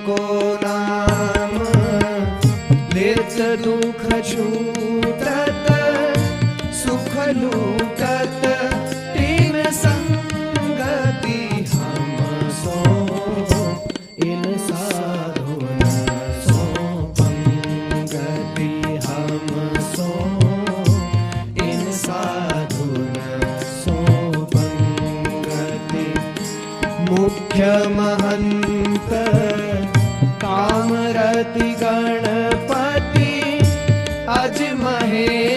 को नाम लेत दुख छूटत सुख लूटत तीन संगति हम सो इन साधुन सो पंगति हम सो इन साधुन सो पंगति मुख्य महंत कामरति गणपति अज महे